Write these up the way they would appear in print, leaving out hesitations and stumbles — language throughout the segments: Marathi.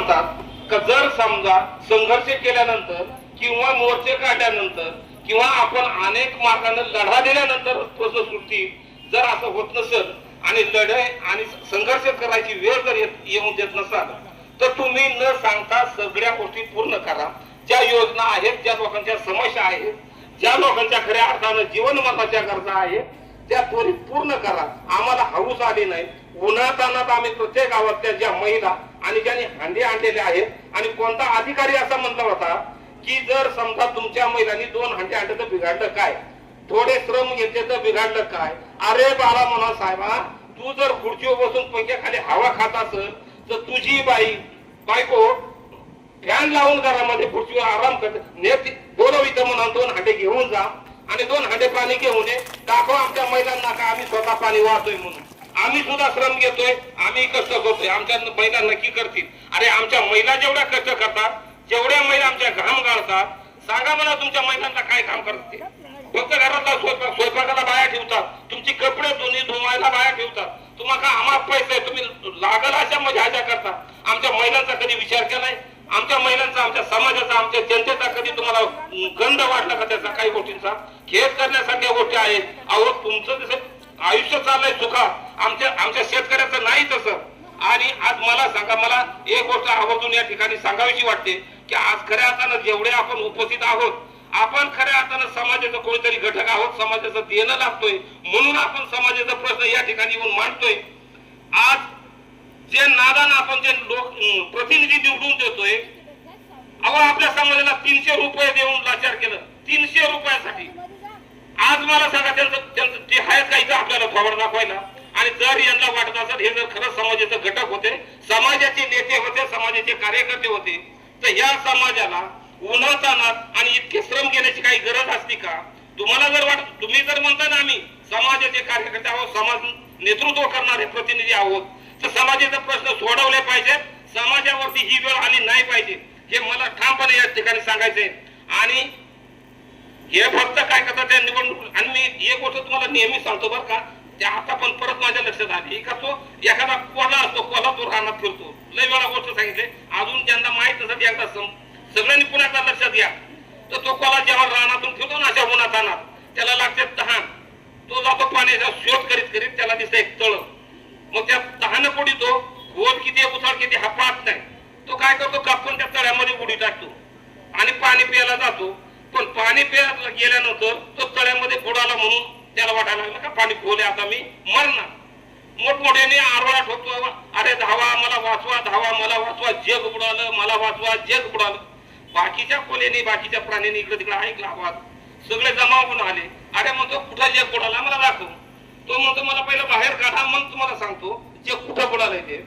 म्हणतात का जर समजा संघर्ष केल्यानंतर किंवा मोर्चे काढल्यानंतर किंवा आपण अनेक मार्गाने लढा दिल्यानंतर प्रश्न सुटतील, जर असं होत नसेल आणि लढाई आणि संघर्ष करायची वेळ जर येऊन देत नसाल तर तुम्ही न सांगता सगळ्या गोष्टी पूर्ण करा. ज्या योजना आहेत, ज्या लोकांच्या समस्या आहेत, ज्या लोकांच्या खऱ्या अर्थानं जीवनमानाच्या गरजा आहेत त्या त्वरित पूर्ण करा. आम्हाला हौस आली नाही. उन्हातानात आम्ही प्रत्येक गावातल्या ज्या महिला आणि ज्यांनी हांडे आणलेले आहेत आणि कोणता अधिकारी असा म्हणला होता की जर समजा तुमच्या महिलांनी 2 हांडे आणले तर बिघडलं काय, थोडे श्रम घेतले तर बिघडलं काय. अरे बाळा म्हणा साहेबा, तू जर खुर्चीवर बसून पंख्याखाली हवा खात असेल तर तुझी बायको फॅन लावून घरामध्ये खुर्चीवर आराम करते. बोलव इथं म्हणा 2 हांडे घेऊन जा आणि 2 हांडे पाणी घेऊन ये. दाखव आमच्या महिलांना का आम्ही स्वतः पाणी वाहतोय म्हणून. आम्ही सुद्धा श्रम घेतोय, आम्ही कष्ट करतोय, आमच्या महिला नक्की करतील. अरे आमच्या महिला जेवढ्या कष्ट करतात, जेवढ्या महिला आमच्या घाम गाळतात, सांगा मला तुमच्या महिलांना काय काम करते. फक्त घरातला स्वयंपाकाला बाया ठेवतात, तुमची कपडे धुवायला बाया ठेवतात. तुम्हाला आम्हाला पैसे तुम्ही लागल अशा मजा करता. आमच्या महिलांचा कधी विचार केलाय? आमच्या महिलांचा, आमच्या समाजाचा, आमच्या जनतेचा कधी तुम्हाला गंध वाटला का त्याचा? काही गोष्टींचा खेळ करण्यासारख्या गोष्टी आहेत. अहो तुमचं जसं आयुष्य चाललंय सुखात, आमच्या शेतकऱ्याचं नाही तसं. आणि आज मला सांगा, मला एक गोष्ट आवर्जून या ठिकाणी सांगावीची वाटते की आज खऱ्या अर्थानं जेवढे आपण उपस्थित आहोत, आपण खऱ्या अर्थानं समाजाचा कोणीतरी घटक आहोत, समाजाचं देणं लागतोय म्हणून आपण समाजाचा प्रश्न या ठिकाणी येऊन मांडतोय. आज जे नादान आपण जे लोक प्रतिनिधी निवडून देतोय, अहो आपल्या समाजाला 300 रुपये देऊन लाचार केलं, 300 रुपयासाठी. आज मला सांगा त्यांचं ते आहेत का इथं आपल्याला फवार दाखवायला? आणि जर यांना वाटत असेल हे जर खरं समाजाचे घटक होते, समाजाचे नेते होते, समाजाचे कार्यकर्ते होते, तर या समाजाला उन्हातानात आणि इतके श्रम घेण्याची काही गरज असती का? तुम्हाला जर वाटत, तुम्ही जर म्हणता ना आम्ही समाजाचे कार्यकर्ते आहोत, समाज नेतृत्व करणारे प्रतिनिधी आहोत, तर समाजाचे प्रश्न सोडवले पाहिजेत, समाजावरती ही वेळ आली नाही पाहिजे, हे मला ठामपणे या ठिकाणी सांगायचंय. आणि हे फक्त काय करतात त्या निवडणूक. आणि मी एक गोष्ट तुम्हाला नेहमी सांगतो बरं का, त्या आता पण परत माझ्या लक्षात आली का, तो एखादा कोल्हा असतो, कोल्हा तो रानात फिरतो, लय वेळा गोष्ट सांगितले, अजून त्यांना माहित नसत, एकदा सगळ्यांनी पुण्याचा लक्षात घ्या. तर तो कोल्हा जेव्हा रानातून फिरतो ना अशा उन्हातानात, त्याला लागते तहान, तो जातो पाण्याचा शोध करीत करीत, त्याला दिसतं एक तळ, मग त्या तहानं पोटी तो खोल किती उसाळ किती हा पाहत नाही, तो काय करतो कापून त्या तळ्यामध्ये उडी टाकतो आणि पाणी प्यायला जातो. पण पाणी प्यायला गेल्यानंतर तो तळ्यामध्ये बुडाला म्हणून त्याला वाटायला लागलं का पाणी खोल आहे, आता मी मरणार. मोठमोठ्याने आरवाळा ठोकतो, अरे धावा मला वाचवा, धावा मला वाचवा, जग बुडालं, मला वाचवा, जग बुडालं. बाकीच्या कोलेने, बाकीच्या प्राण्यांनी इकडे तिकडे ऐकला आवाज, सगळे जमा होऊन आले. अरे म्हणतो कुठं जग बुडाला मला दाखव. तो म्हणतो मला पहिलं बाहेर काढा, मग तुम्हाला सांगतो जग कुठं बुडालंय ते.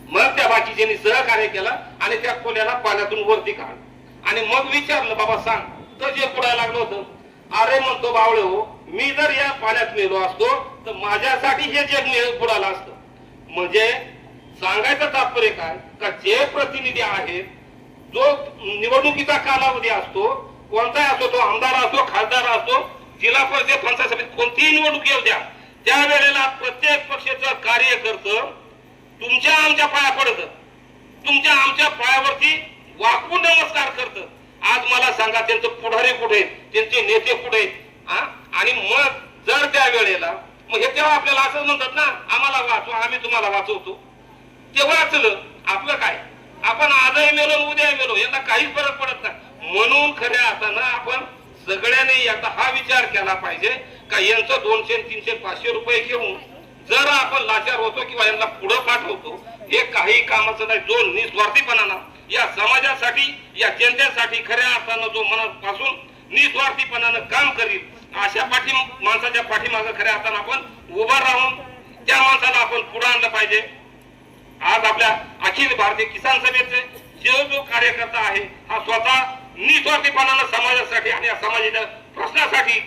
मग त्या बाकीच्यांनी सहकार्य केला आणि त्या कोल्याला पाण्यातून वरती काढ आणि मग विचारलं बाबा सांग तर जग बुडायला लागलं होतं. अरे म्हणतो बावळे हो, मी जर या पाण्यात मेलो असतो तर माझ्यासाठी हे जग बुडालं असतं. म्हणजे सांगायचं तात्पर्य काय का जे प्रतिनिधी आहेत, जो निवडणुकीचा कालावधी असतो, कोणताही असतो, तो आमदार असतो, खासदार असतो, जिल्हा परिषद पंचायत समिती कोणतीही निवडणूक येऊ द्या, त्या वेळेला प्रत्येक पक्षाचं कार्यकर्तं तुमच्या आमच्या पाया पडत, तुमच्या आमच्या पायावरती वाकून नमस्कार करत. आज मला सांगा त्यांचं पुढारी कुठे, त्यांचे नेते कुठे? आणि मग जर त्या वेळेला मग हे तेव्हा आपल्याला असं म्हणतात ना, आम्हाला वाचवा, आम्ही तुम्हाला वाचवतो, ते वाचलं आपलं काय? आपण आजही मेलो उद्या मेलो, यांना काहीच फरक पडत नाही. म्हणून खऱ्या अर्थानं आपण सगळ्यांनी आता हा विचार केला पाहिजे का यांचं 200, 300, 500 रुपये घेऊन जर आपण लाचार होतो किंवा यांना पुढे पाठवतो, हे काही कामाचं नाही. जो निस्वार्थीपणानं या समाजासाठी, या जनतेसाठी खऱ्या अर्थानं जो मनापासून निस्वार्थीपणानं काम करील, अशा माणसाच्या पाठीमागे खऱ्या अर्थानं आपण उभा राहून त्या माणसाला आपण पुढे आणलं पाहिजे. आज आपल्या अखिल भारतीय किसान सभेचे जो कार्यकर्ता आहे, हा स्वतः निस्वार्थीपणानं समाजासाठी आणि या समाजाच्या प्रश्नासाठी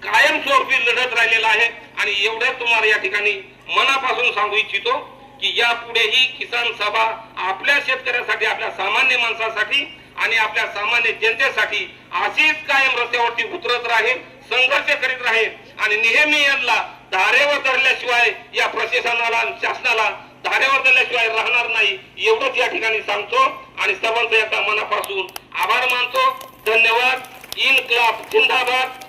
कायमस्वरूपी लढत राहिलेला आहे. आणि एवढं तुम्हाला या ठिकाणी मनापासून सांगू इच्छितो की यापुढेही किसान सभा आपल्या शेतकऱ्यासाठी, आपल्या सामान्य माणसासाठी आणि आपल्या सामान्य जनतेसाठी अशीच कायम रस्त्यावरती उतरत राहील, संघर्ष करीत राहील. आणि नेहमी यांना धारेवर धरल्याशिवाय या प्रशासनाला, शासनाला धाड्यावर दिल्याशिवाय राहणार नाही एवढंच या ठिकाणी सांगतो आणि सर्वांचा याचा मनापासून आभार मानतो. धन्यवाद. इन्क्लाब जिंदाबाद.